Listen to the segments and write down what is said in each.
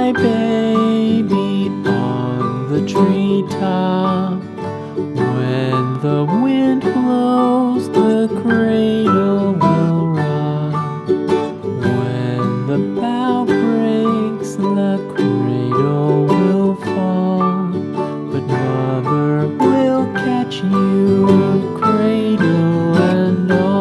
Rock-a-bye baby on the treetop. When the wind blows, the cradle will rock. When the bough breaks, the cradle will fall. But mother will catch you, cradle and all.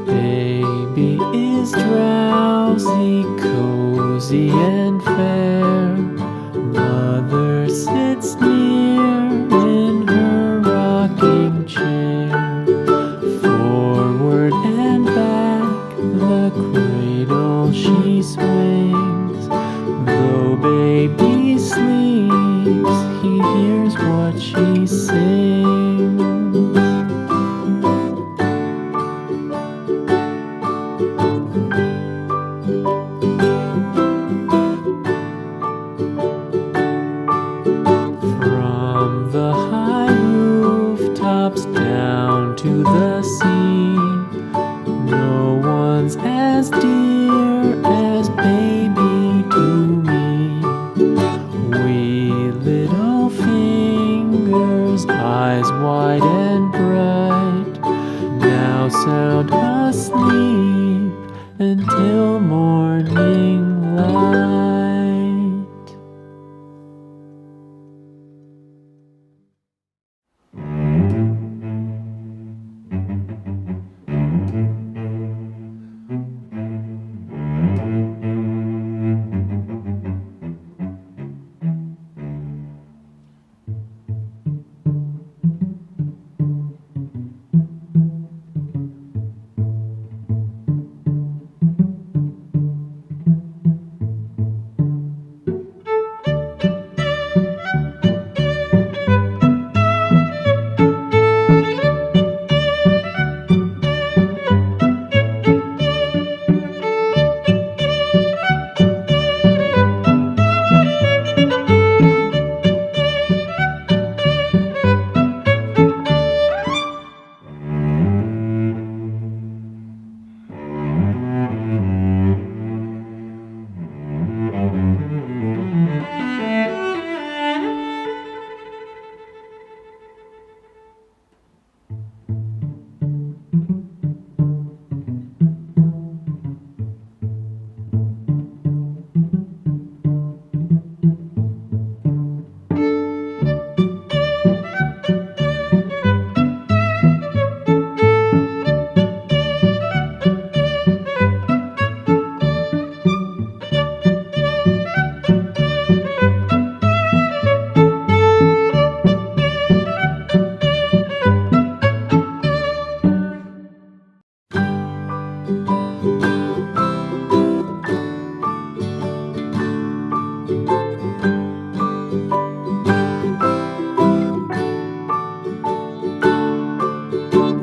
Baby is drowsy, cozy and fair. Mother sits near in her rocking chair. Forward and back, the cradle she swings. Though baby sleeps, he hears what she sings. From the high rooftops down to the sea, no one's as dear as baby to me. Wee little fingers, eyes wide and bright, now sound asleep until morning light.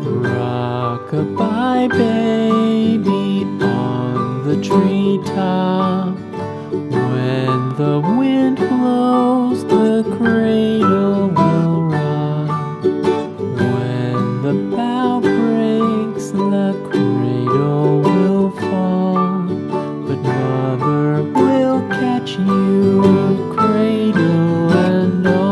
Rock-a-bye baby on the treetop. When the wind blows, the cradle will rock. When the bough breaks, the cradle will fall. But mother will catch you, cradle and all.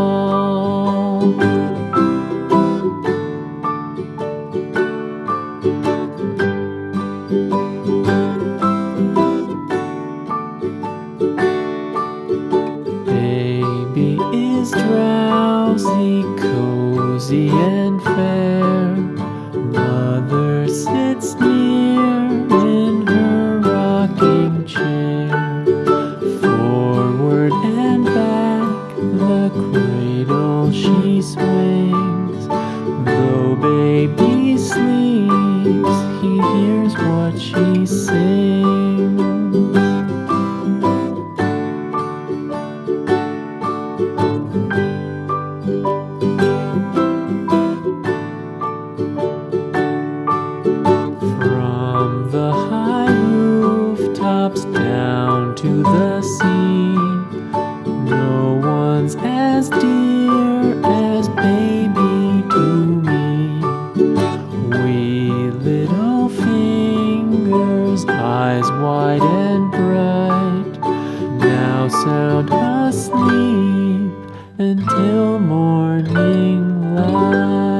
Baby is drowsy, cozy and fair. Mother sits near in her rocking chair. Forward and back, the cradle she swings. Though baby sleeps, he hears what she sings. asleep until morning light.